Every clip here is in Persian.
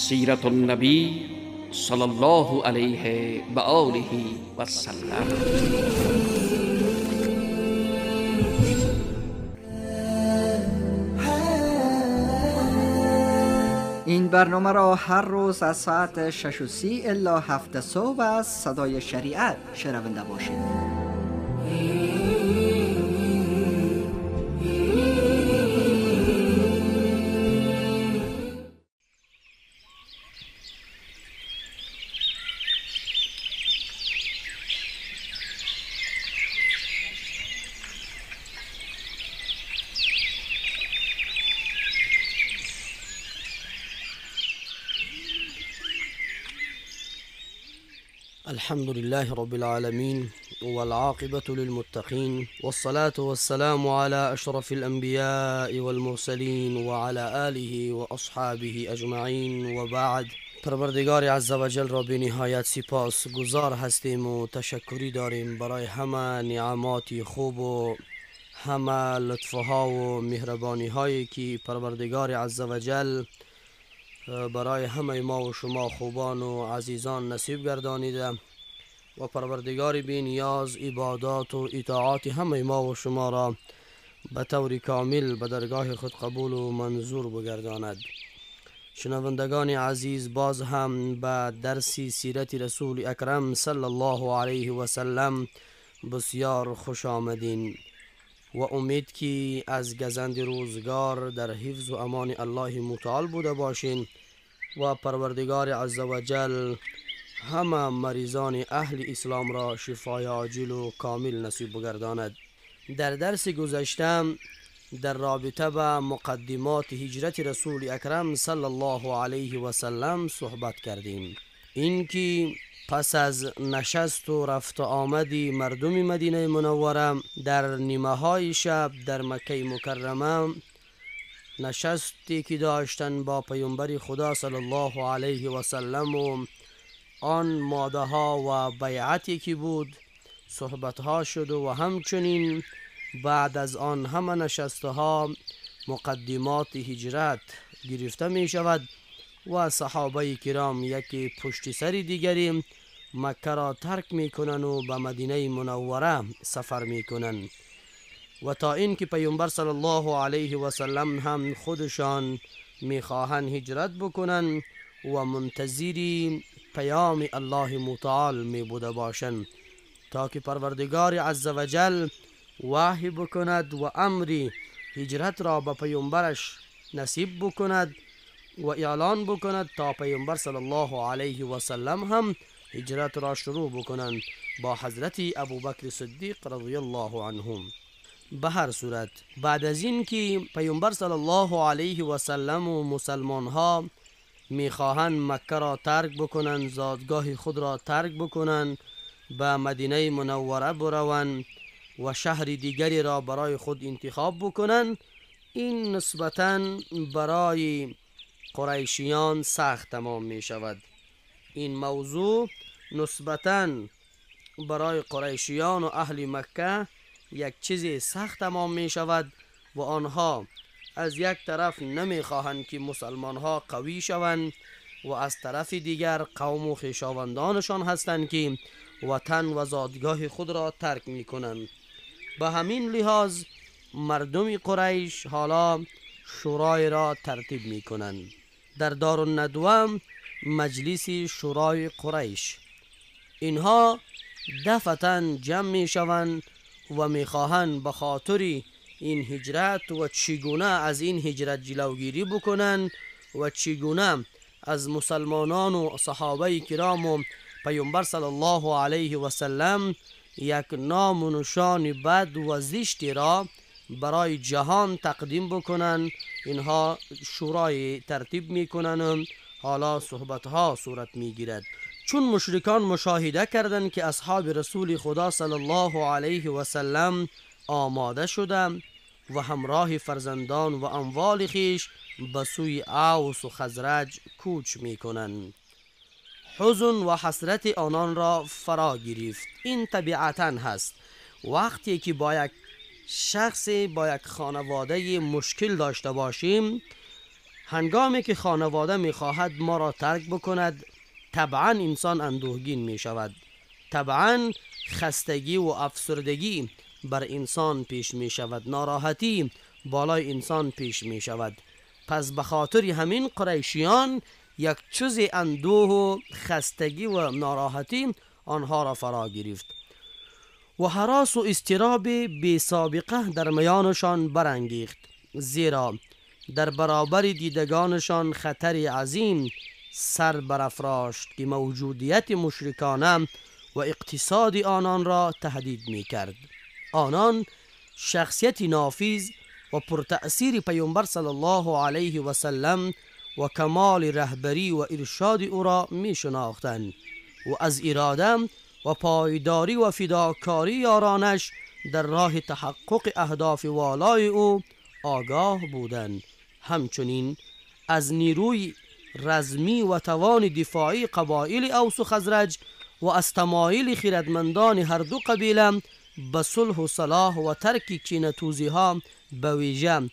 سیرت النبی صلی الله علیه و آله و سلم. این برنامه را هر روز از ساعت 6:30 الا 7 صبح از صدای شریعت شنونده باشید. الحمد لله رب العالمين والعاقبة للمتقين والصلاة والسلام على أشرف الأنبياء والمرسلين وعلى آله وأصحابه أجمعين وبعد. پروردگار عزوجل را به نهایت سپاس گزار هستیم و تشکری داریم برای همه نعمات خوب و همه لطفها و مهربانی هایی که پروردگار عزوجل برای همه ما و شما خوبان و عزیزان نصیب گردانیده و پروردگار بی نیاز عبادات و اطاعات همه ما و شما را به طور کامل به درگاه خود قبول و منظور بگرداند. شنوندگان عزیز، باز هم به درس سیرت رسول اکرم صلی الله علیه و سلم بسیار خوش آمدین و امید که از گزند روزگار در حفظ و امان الله متعال بوده باشین و پروردگار عزوجل همه مریضان اهل اسلام را شفای عاجل و کامل نصیب بگرداند. در درس گذشته در رابطه به مقدمات هجرت رسول اکرم صلی الله علیه و سلم صحبت کردیم. اینکه پس از نشست و رفت آمد مردم مدینه منوره در نیمه های شب در مکه مکرمه، نشستی که داشتن با پیامبر خدا صلی الله علیه و سلم و آن ماده ها و بیعتی که بود صحبت ها شد و همچنین بعد از آن همه نشسته ها مقدمات هجرت گرفته می شود و صحابه کرام یکی پشت سر دیگری مکه را ترک می کنن و به مدینه منوره سفر می کنن و تا اینکه پیامبر صلی الله علیه و سلم هم خودشان می خواهند هجرت بکنن و منتظری پیام الله متعال می بوده باشند تا که پروردگار عزوجل وحی بکند و امر هجرت را به پیامبرش نصیب بکند و اعلان بکند تا پیامبر صلی الله علیه و سلم هم هجرت را شروع بکنند با حضرت ابوبکر صدیق رضی الله عنهم. به هر صورت بعد از این که پیامبر صلی الله علیه و سلم و مسلمان ها میخواهند مکه را ترک بکنند، زادگاه خود را ترک بکنند، به مدینه منوره بروند و شهر دیگری را برای خود انتخاب بکنند، این نسبتاً برای قریشیان سخت تمام می شود. این موضوع نسبتاً برای قریشیان و اهل مکه یک چیز سخت تمام می شود و آنها از یک طرف نمی خواهند که مسلمان ها قوی شوند و از طرف دیگر قوم و خویشاوندانشان هستند که وطن و زادگاه خود را ترک می کنند. به همین لحاظ مردم قریش حالا شورای را ترتیب می کنند. در دارالندوه مجلس شورای قریش اینها دفعتاً جمع می شوند و می خواهند به خاطر این هجرت و چگونه از این هجرت جلوگیری بکنند و چگونه از مسلمانان و صحابه کرام و پیامبر صلی الله علیه و سلم یک نام و نشان بد و زشتی را برای جهان تقدیم بکنند. اینها شورای ترتیب میکنند. حالا صحبت ها صورت میگیرد. چون مشرکان مشاهده کردند که اصحاب رسول خدا صلی الله علیه و سلم آماده شدند و همراه فرزندان و اموال خیش به سوی اوس و خزرج کوچ میکنند، حزن و حسرت آنان را فرا گرفت. این طبیعتاً هست. وقتی که با یک شخص با یک خانواده مشکل داشته باشیم، هنگامی که خانواده میخواهد ما را ترک بکند، طبعا انسان اندوهگین می شود. طبعا خستگی و افسردگی بر انسان پیش می شود، ناراحتی بالای انسان پیش می شود. پس به خاطر همین قریشیان یک چیز اندوه و خستگی و ناراحتی آنها را فرا گرفت و هراس و اضطراب بی سابقه در میانشان برانگیخت، زیرا در برابر دیدگانشان خطر عظیم سر برافراشت که موجودیت مشرکانه و اقتصاد آنان را تهدید می کرد. آنان شخصیت نافذ و پرتأثیر پیامبر صلی الله علیه و سلم و کمال رهبری و ارشاد او را می شناختند و از اراده و پایداری و فداکاری یارانش در راه تحقق اهداف والای او آگاه بودند. همچنین از نیروی رزمی و توان دفاعی قبایل اوس و خزرج و از تمایل خردمندان هر دو قبیله به صلح و صلاح و ترک کینه‌توزی ها به ویژه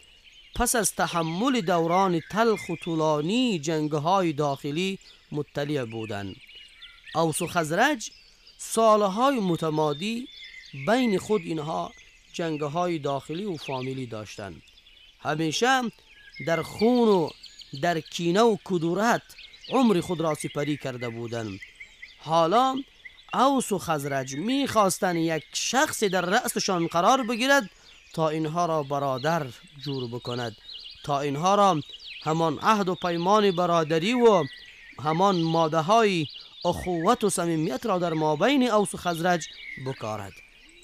پس از تحمل دوران تلخ و طولانی جنگ‌های داخلی مطلع بودند. اوس و خزرج سالهای متمادی بین خود اینها جنگ‌های داخلی و فامیلی داشتند. همیشه در خون و در کینه و کدورت عمر خود را سپری کرده بودند. حالا اوس و خزرج می‌خواستند یک شخص در رأسشان قرار بگیرد تا اینها را برادر جور بکند، تا اینها را همان عهد و پیمان برادری و همان ماده‌های اخوت و صمیمیت را در مابین اوس و خزرج بکارد.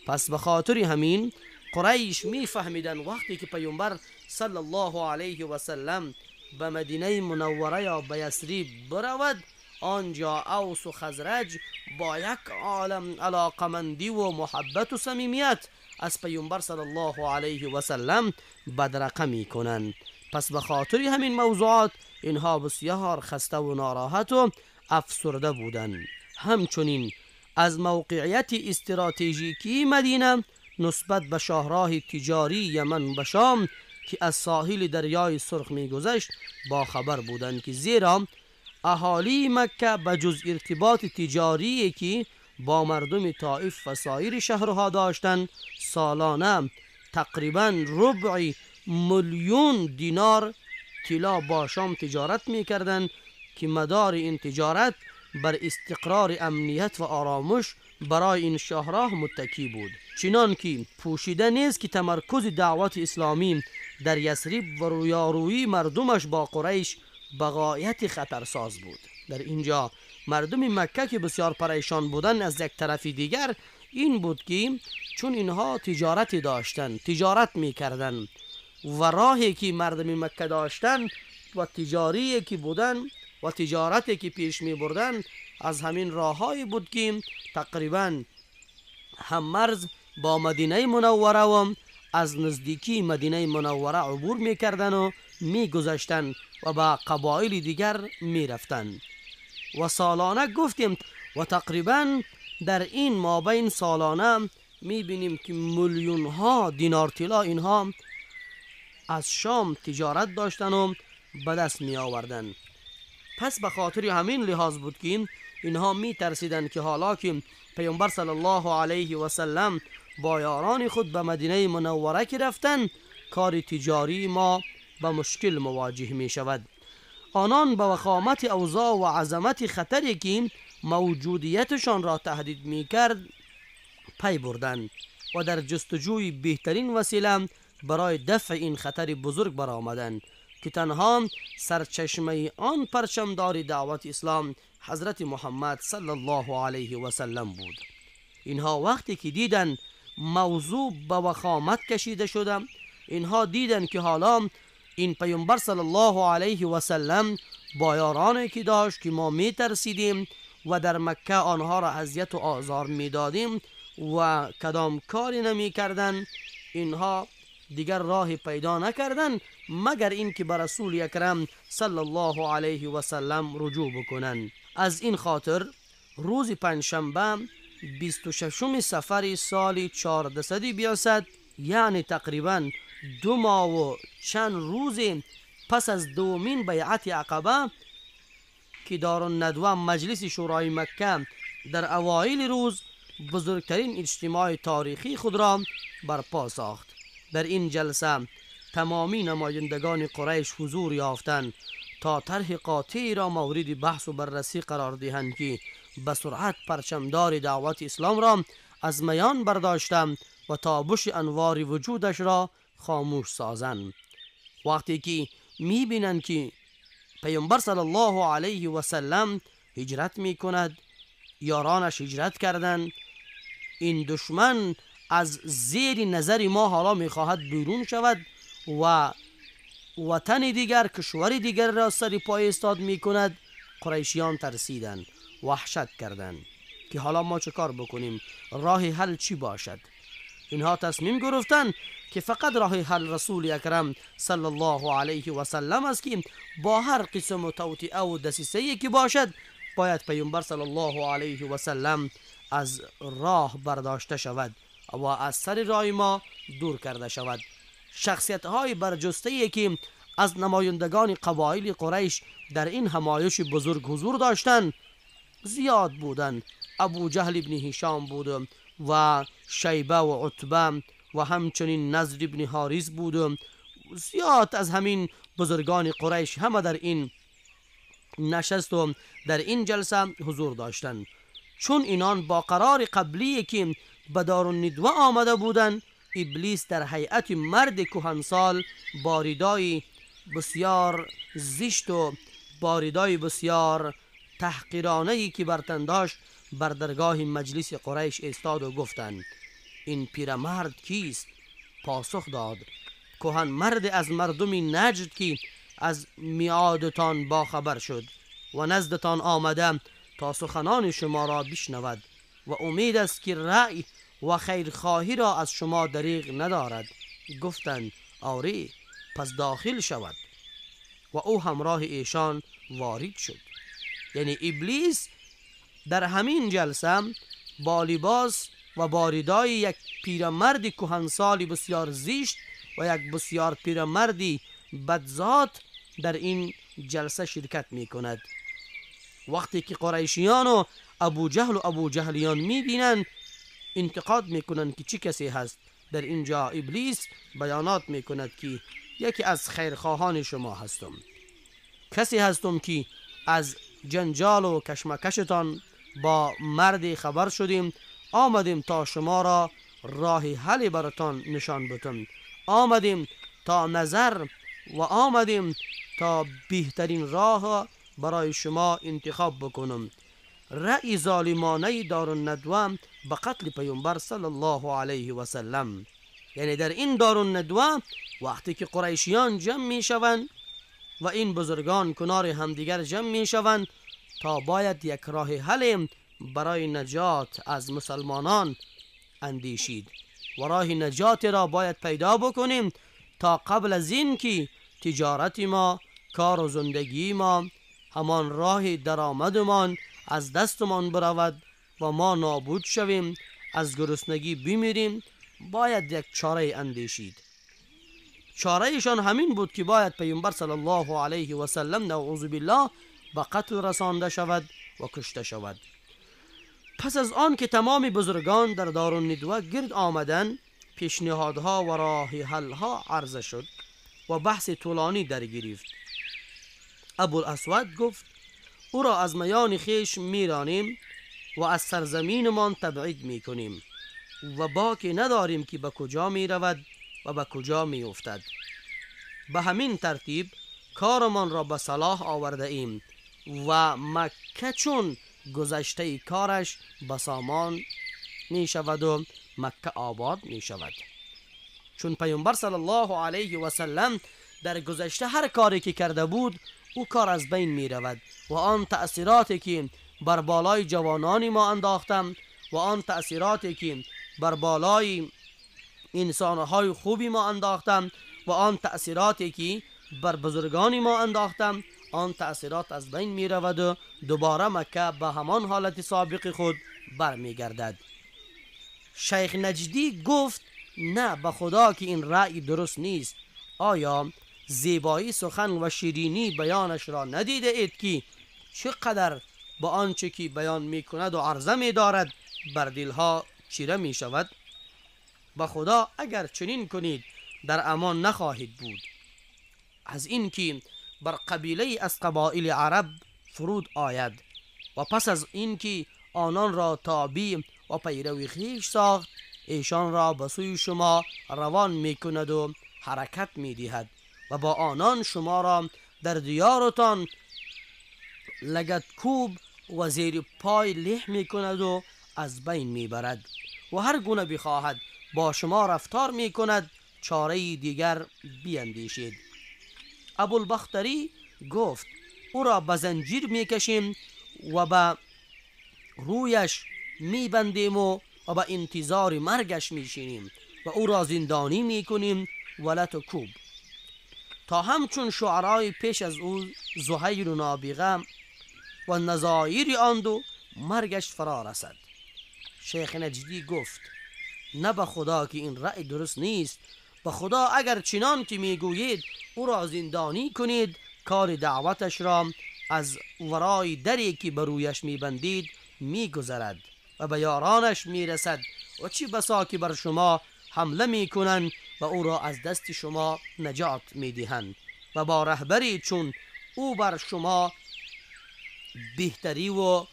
پس به خاطر همین قریش می‌فهمیدند وقتی که پیامبر صلی الله علیه و سلم به مدینه منوره یا به یثرب برود، آنجا اوس و خزرج با یک عالم علاقمندی و محبت و صمیمیت از پیامبر صلی الله علیه و سلم بدرقه می کنند. پس به خاطر همین موضوعات اینها بسیار خسته و ناراحت و افسرده بودند. همچنین از موقعیت استراتژیکی مدینه نسبت به شاهراه تجاری یمن به شام که از ساحل دریای سرخ می گذشت با خبر بودند که زیرا اهالی مکه به جز ارتباط تجاری که با مردم طائف و سایر شهرها داشتند، سالانه تقریبا ربع میلیون دینار طلا با شام تجارت می کردند که مدار این تجارت بر استقرار امنیت و آرامش برای این شاهراه متکی بود. چنان که پوشیده نیست که تمرکز دعوت اسلامی در یثرب و رویارویی مردمش با قریش به غایت خطرساز بود. در اینجا مردم مکه که بسیار پریشان بودند، از یک طرف دیگر این بود که چون اینها تجارتی داشتند، تجارت میکردند و راهی که مردم مکه داشتند و تجاری که بودند و تجارتی که پیش می بردند از همین راههایی بود که تقریبا هم مرز با مدینه منوره و از نزدیکی مدینه منوره عبور می کردن و می گذشتن و با قبایل دیگر می رفتن. و سالانه گفتیم و تقریبا در این مابین سالانه می بینیم که میلیون ها دینار طلا اینها از شام تجارت داشتن و به دست می آوردن. پس به خاطر همین لحاظ بود که اینها می ترسیدن که حالا که پیامبر صلی الله علیه و سلم با یاران خود به مدینه منوره که رفتن، کار تجاری ما به مشکل مواجه می شود. آنان با وخامت اوضاع و عظمت خطری که موجودیتشان را تهدید می کرد پی بردند و در جستجوی بهترین وسیله برای دفع این خطر بزرگ برآمدند که تنها سرچشمه آن پرچمدار دعوت اسلام حضرت محمد صلی الله علیه و سلم بود. اینها وقتی که دیدن موضوع به وخامت کشیده شده، اینها دیدن که حالا این پیامبر صلی الله علیه و سلم با یارانی که داشت که ما می ترسیدیم و در مکه آنها را اذیت و آزار می دادیم و کدام کاری نمی کردن، اینها دیگر راه پیدا نکردن مگر این که به رسول اکرم صلی الله علیه و سلم رجوع بکنن. از این خاطر روز پنجشنبه 26 صفر سال 1400 بعثت، یعنی تقریبا 2 ماه و چند روز پس از دومین بیعت عقبه که دارالندوه مجلس شورای مکه در اوایل روز بزرگترین اجتماع تاریخی خود را برپا ساخت. در این جلسه تمامی نمایندگان قریش حضور یافتند تا طرح قاطعی را مورد بحث و بررسی قرار دهند که به سرعت پرچمدار دعوت اسلام را از میان برداشتند و تابش انوار وجودش را خاموش سازند. وقتی که میبینند که پیامبر صلی الله علیه و سلم هجرت میکند، یارانش هجرت کردند، این دشمن از زیر نظر ما حالا میخواهد بیرون شود و وطن دیگر، کشور دیگر را سر پای استاد میکند، قریشیان ترسیدند، وحشت کردند که حالا ما چه کار بکنیم، راه حل چی باشد. اینها تصمیم گرفتند که فقط راه حل رسول اکرم صلی الله علیه و سلم است که با هر قسم و توطئه و دسیسه‌ای که باشد باید پیامبر صلی الله علیه و سلم از راه برداشته شود و از سر راه ما دور کرده شود. شخصیت های برجسته‌ای که از نمایندگان قبایل قریش در این همایش بزرگ حضور داشتند زیاد بودند. ابو جهل ابن هشام بود و شیبه و عتبه و همچنین نضر ابن حارث بود. زیاد از همین بزرگان قریش همه در این نشست و در این جلسه حضور داشتند. چون اینان با قرار قبلی که به دارالندوه آمده بودند، ابلیس در هیئت مرد کهنسال با ردای بسیار زشت و با ردای بسیار تحقیرانه‌ای که بر تن داشت بر درگاه مجلس قریش ایستاد و گفتند این پیرمرد کیست؟ پاسخ داد کهن مرد از مردم نجد که از میعادتان باخبر شد و نزدتان آمده تا سخنان شما را بشنود و امید است که رأی و خیرخواهی را از شما دریغ ندارد. گفتند آری، پس داخل شود و او همراه ایشان وارد شد. یعنی ابلیس در همین جلسه با لباس و با ردای یک پیرمرد کهنسال بسیار زشت و یک بسیار پیرمردی بدذات در این جلسه شرکت می کند. وقتی که قریشیان و ابو جهل و ابو جهلیان می بینند انتقاد می کنند که چی کسی هست. در اینجا ابلیس بیانات می کند که یکی از خیرخواهان شما هستم، کسی هستم که از جنجال و کشمکشتان با مردی خبر شدیم، آمدیم تا شما را راه حل براتان نشان بدم، آمدیم تا نظر و آمدیم تا بهترین راه برای شما انتخاب بکنم. رأی ظالمانه دارالندوه به قتل پیامبر صلی الله علیه و سلم. یعنی در این دارالندوه وقتی که قریشیان جمع می شوند و این بزرگان کنار همدیگر جمع می شوند تا باید یک راه حل برای نجات از مسلمانان اندیشید و راه نجات را باید پیدا بکنیم تا قبل از این که تجارت ما، کار و زندگی ما، همان راه درآمدمان از دستمان برود و ما نابود شویم، از گرسنگی بمیریم، باید یک چاره اندیشید. چارهشان همین بود که باید پیامبر صلی الله علیه و سلم نعوذ بالله به قتل رسانده شود و کشته شود. پس از آن که تمام بزرگان در دارالندوه گرد آمدند، پیشنهادها و راه حلها عرضه شد و بحث طولانی در گرفت. ابوالاسود گفت او را از میان خیش میرانیم و از سرزمینمان تبعید میکنیم و باکی نداریم که به کجا میرود و به کجا میافتد. به همین ترتیب کارمان را به صلاح آورده ایم و مکه چون گذشته کارش به سامان می شود و مکه آباد می شود. چون پیامبر صلی الله علیه و سلم در گذشته هر کاری که کرده بود او کار از بین می رود و آن تأثیراتی که بر بالای جوانانی ما انداختم و آن تأثیراتی که بر بالای انسانهای خوبی ما انداختم و آن تأثیراتی که بر بزرگانی ما انداختم، آن تأثیرات از بین می رود و دوباره مکه به همان حالت سابق خود برمی گردد. شیخ نجدی گفت نه به خدا که این رأی درست نیست. آیا زیبایی سخن و شیرینی بیانش را ندیده اید که چقدر با آنچه که بیان می کند و عرضه می دارد بر دلها چیره می شود؟ به خدا اگر چنین کنید در امان نخواهید بود از این که بر قبیله از قبایل عرب فرود آید و پس از این که آنان را تابع و پیروی خویش ساخت ایشان را به سوی شما روان می کند و حرکت می دهد و با آنان شما را در دیارتان لگد کوب و زیر پای له می کند و از بین می برد و هر گونه بخواهد با شما رفتار می کند چاره دیگر بیندیشید. ابوالبختری گفت او را به زنجیر می کشیم و به رویش می بندیم و به انتظار مرگش می شینیم و او را زندانی می کنیم ولت و کوب تا همچون شعرای پیش از او زهیر و نابغه و نظایر آن دو مرگش فرا رسد. شیخ نجدی گفت نه به خدا که این رأی درست نیست، به خدا اگر چنان که میگویید او را زندانی کنید کار دعوتش را از ورای دری که بر رویش میبندید میگذرد و به یارانش میرسد و چی بسا که بر شما حمله میکنند و او را از دست شما نجات میدهند و با رهبری چون او بر شما بهتری و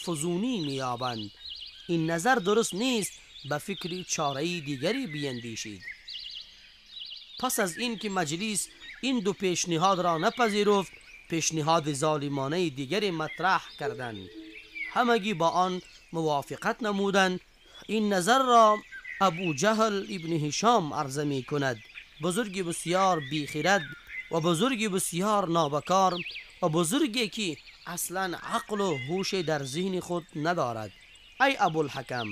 فزونی میابند. این نظر درست نیست، به فکر چاره دیگری بیندیشید. پس از این که مجلس این دو پیشنهاد را نپذیرفت پیشنهاد ظالمانه دیگری مطرح کردند. همگی با آن موافقت نمودند. این نظر را ابو جهل ابن هشام عرضه می کند، بزرگی بسیار بیخرد و بزرگی بسیار نابکار و بزرگی که اصلا عقل و هوش در ذهن خود ندارد. ای ابوالحکم،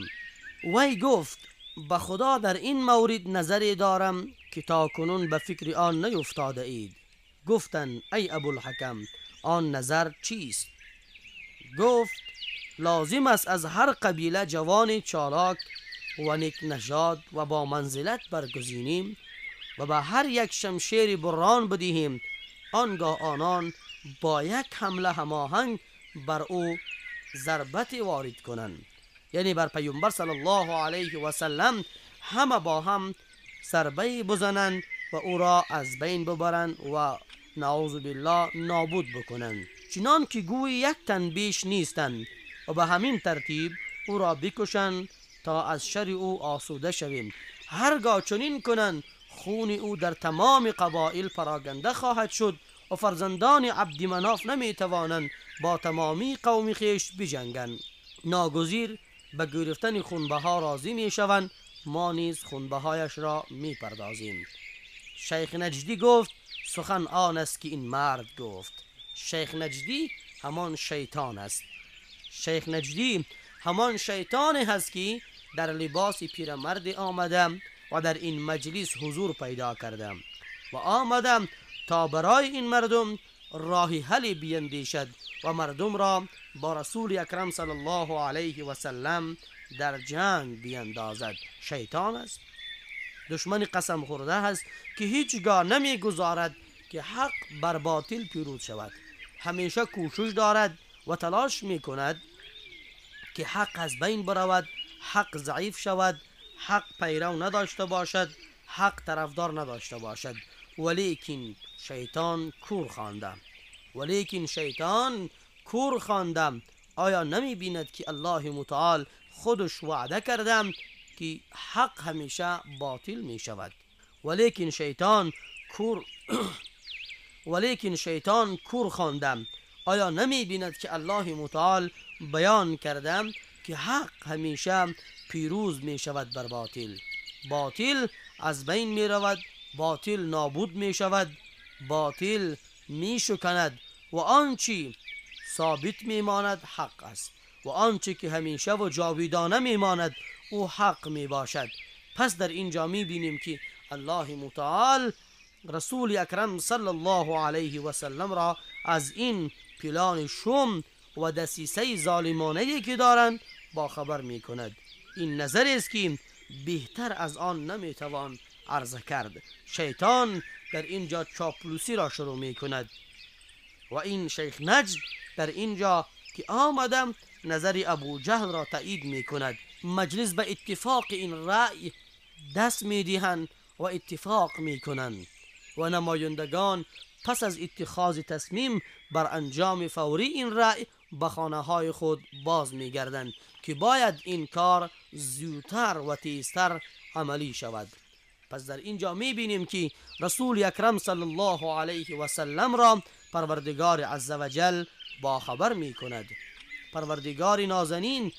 وی گفت به خدا در این مورد نظری دارم که تا کنون به فکر آن نیفتاده اید. گفتند ای ابوالحکم آن نظر چیست؟ گفت لازم است از هر قبیله جوان چالاک و نیک نژاد و با منزلت برگزینیم و به هر یک شمشیر بران بدهیم، آنگاه آنان با یک حمله هماهنگ بر او ضربت وارد کنند، یعنی بر پیامبر صلی الله علیه و سلم همه با هم ضربه بزنند و او را از بین ببرند و نعوذ بالله نابود بکنند، چنان که گوی یک تن بیش نیستند و به همین ترتیب او را بکشند تا از شر او آسوده شویم. هرگاه چنین کنند خون او در تمام قبایل پراگنده خواهد شد و فرزندان عبد مناف نمی توانند با تمامی قوم خیش بجنگند. ناگزیر به گرفتن خونبه ها راضی می شوند، ما نیز خونبه هایش را می پردازیم. شیخ نجدی گفت سخن آن است که این مرد گفت. شیخ نجدی همان شیطان است. شیخ نجدی همان شیطان هست که در لباس پیرمرد آمدم و در این مجلس حضور پیدا کردم و آمدم تا برای این مردم راهی حل بیندیشد و مردم را با رسول اکرم صلی الله علیه و سلم در جنگ بیندازد. شیطان است، دشمن قسم خورده است که هیچگاه نمی گذارد که حق بر باطل پیروز شود. همیشه کوشش دارد و تلاش می کند که حق از بین برود، حق ضعیف شود، حق پیرو نداشته باشد، حق طرفدار نداشته باشد. ولیکن شیطان کور خواندم. آیا نمی بیند که الله متعال خودش وعده کردم که حق همیشه باطل می شود؟ ولیکن شیطان کور خواندم. آیا نمی بیند که الله متعال بیان کردم که حق همیشه پیروز می شود بر باطل؟ باطل از بین می رود، باطل نابود می شود، باطل می شکند و آنچه ثابت می ماند حق است و آنچه که همیشه و جاویدانه می ماند او حق می باشد. پس در اینجا می بینیم که الله متعال رسول اکرم صلی الله علیه و سلم را از این پلان شوم و دسیسه ظالمانه‌ای که دارند با خبر می کند. این نظر است که بهتر از آن نمی توان عرض کرد. شیطان در اینجا چاپلوسی را شروع می کند و این شیخ نجد در اینجا که آمدم نظر ابو جهل را تایید می کند. مجلس به اتفاق این رأی دست می دهند و اتفاق می کنند و نمایندگان پس از اتخاذ تصمیم بر انجام فوری این رأی به خانه های خود باز می گردند که باید این کار زودتر و تیزتر عملی شود. پس در اینجا می بینیم که رسول اکرم صلی الله علیه و سلم را پروردگار عزوجل با خبر می کند. پروردگار نازنین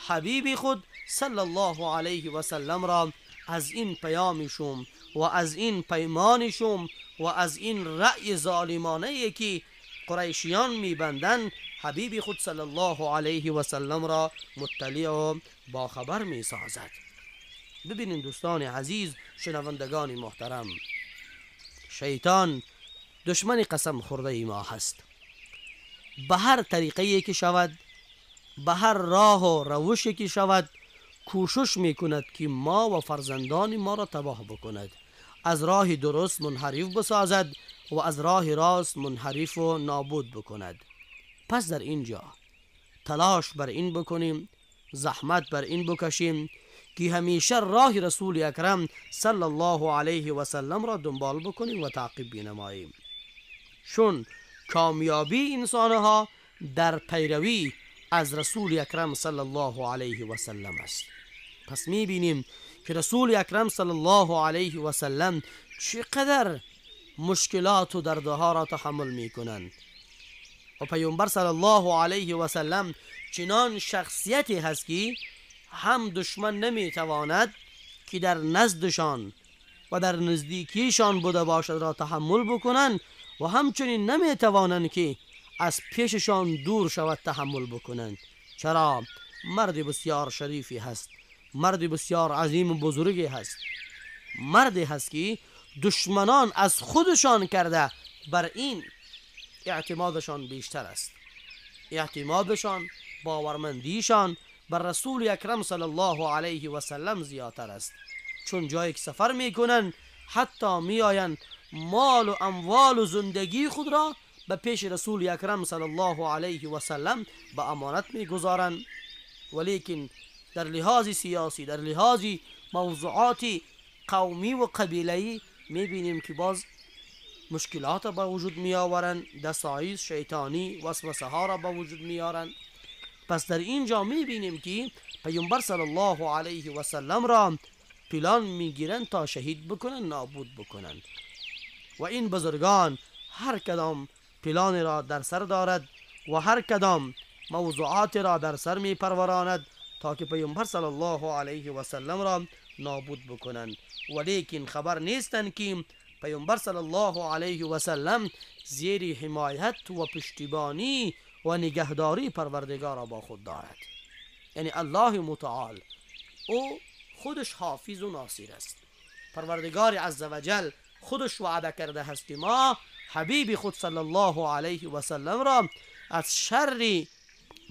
حبیب خود صلی الله علیه و سلم را از این پیامشون و از این پیمانشون و از این رأی ظالمانه که قریشیان میبندن حبیب خود صلی الله علیه و سلم را مطلع و باخبر می سازد. ببینید دوستان عزیز، شنوندگان محترم، شیطان دشمن قسم خورده ما هست. به هر طریقه که شود، به هر راه و روشی که شود، کوشش می کند که ما و فرزندان ما را تباه بکند، از راه درست منحرف بسازد و از راه راست منحرف و نابود بکند. پس در اینجا تلاش بر این بکنیم، زحمت بر این بکشیم که همیشه راه رسول اکرم صلی الله علیه و سلم را دنبال بکنیم و تعقیب بنماییم، چون کامیابی انسانها در پیروی از رسول اکرم صلی الله علیه و سلم است. پس میبینیم که رسول اکرم صلی الله علیه و سلم چقدر مشکلات و دردها را تحمل میکنند و پیامبر صلی الله علیه و سلم چنان شخصیتی هست که هم دشمن نمیتواند که در نزدشان و در نزدیکیشان بوده باشد را تحمل بکنند و همچنین نمیتوانند که از پیششان دور شود تحمل بکنند. چرا؟ مرد بسیار شریفی هست، مرد بسیار عظیم و بزرگی هست، مردی هست که دشمنان از خودشان کرده بر این اعتمادشان بیشتر است، اعتمادشان، باورمندیشان بر رسول اکرم صلی الله علیه و سلم زیادتر است. چون جایی که سفر میکنن حتی میآیند مال و اموال و زندگی خود را به پیش رسول اکرم صلی الله علیه و سلم به امانت میگذارند، ولیکن در لحاظ سیاسی، در لحاظ موضوعات قومی و قبیله‌ای میبینیم که باز مشکلات به وجود می آورند، دسایس شیطانی وسوسه ها را به وجود می آورند. پس در اینجا می بینیم که پیامبر صلی الله علیه و سلم را پلان می گیرند تا شهید بکنند، نابود بکنند و این بزرگان هر کدام پلان را در سر دارد و هر کدام موضوعات را در سر می پروراند تا که پیامبر صلی الله علیه و سلم را نابود بکنند، ولیکن خبر نیستند که پیامبر صلی الله علیه و سلم زیر حمایت و پشتیبانی و نگهداری پروردگار با خود دارد. یعنی الله متعال او خودش حافظ و ناصر است. پروردگار عزوجل خودش وعده کرده هست که ما حبیب خود صلی الله علیه و سلم را از شر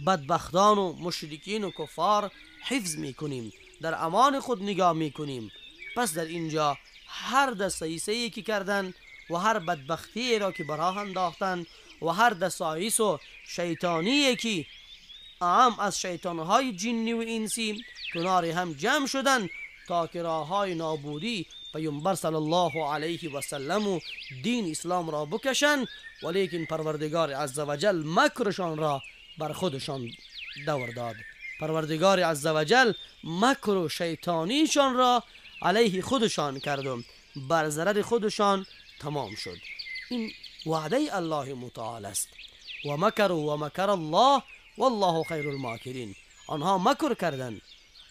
بدبختان و مشرکین و کفار حفظ میکنیم، در امان خود نگاه میکنیم. پس در اینجا هر دسایسی که کردن و هر بدبختی را که براه انداختن و هر دسایس و شیطانی که عام از شیطانهای جنی و انسی کنار هم جمع شدن تا که راههای نابودی پیامبر صلی الله علیه و سلم و دین اسلام را بکشن، ولیکن پروردگار عزوجل مکرشان را بر خودشان دور داد. پروردگار عزوجل مکر و شیطانیشان را علیه خودشان کردم، بر ضرر خودشان تمام شد. این وعده الله متعال است. و مکر الله والله خیر الماکرین. آنها مکر کردند،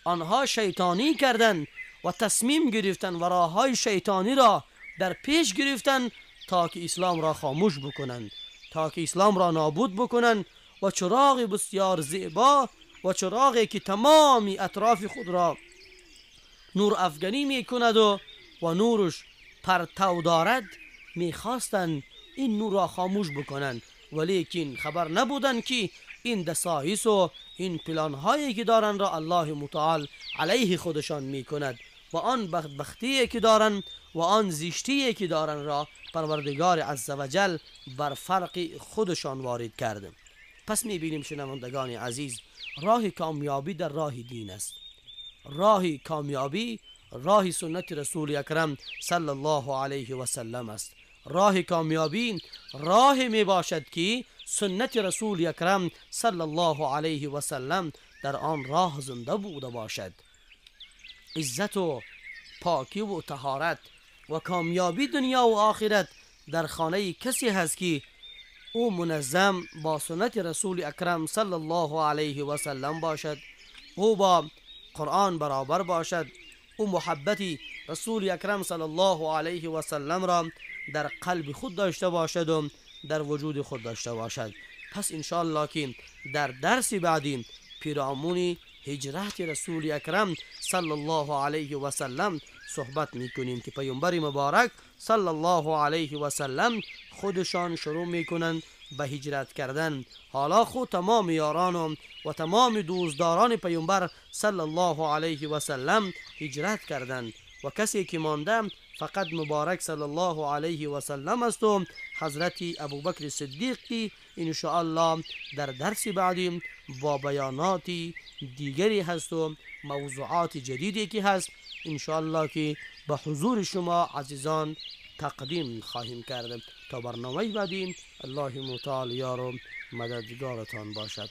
آنها شیطانی کردند و تصمیم گرفتند و راههای شیطانی را در پیش گرفتند تا که اسلام را خاموش بکنند، تا که اسلام را نابود بکنند و چراغ بسیار زیبا و چراغی که تمامی اطراف خود را نور افغانی می کند و نورش پرتو دارد میخواستند این نور را خاموش بکنند، ولیکن خبر نبودند که این دسایس و این پلان هایی که دارند را الله متعال علیه خودشان می کند و آن بدبختی که دارن و آن زیشتی که دارن را پروردگار عزوجل بر فرق خودشان وارد کرده. پس میبینیم شنوندگان عزیز، راه کامیابی در راه دین است. راه کامیابی راه سنت رسول اکرم صلی الله علیه و سلم است. راه کامیابی راه می باشد که سنت رسول اکرم صلی الله علیه و سلم در آن راه زنده بوده باشد. عزت و پاکی و طهارت و کامیابی دنیا و آخرت در خانه کسی هست که او منظم با سنت رسول اکرم صلی الله علیه و سلم باشد، او با قرآن برابر باشد، او محبتی رسول اکرم صلی الله علیه و سلم را در قلب خود داشته باشد و در وجود خود داشته باشد. پس انشاءالله که در درس بعدی پیرامون هجرت رسول اکرم صلی الله علیه و سلم صحبت میکنیم که پیامبر مبارک صلی الله علیه و سلم خودشان شروع میکنند به هجرت کردن. حالا خود تمام یاران و تمام دوستداران پیامبر صلی الله علیه و سلم هجرت کردند و کسی که مانده فقط مبارک صلی الله علیه و سلم است و حضرت ابوبکر صدیق که ان شاء الله در درس بعدی با بیانات دیگری هست و موضوعات جدیدی که هست ان شاء الله که به حضور شما عزیزان تقدیم خواهیم کرد. تا برنامه بعدی الله متعال یار و مددگارتان باشد.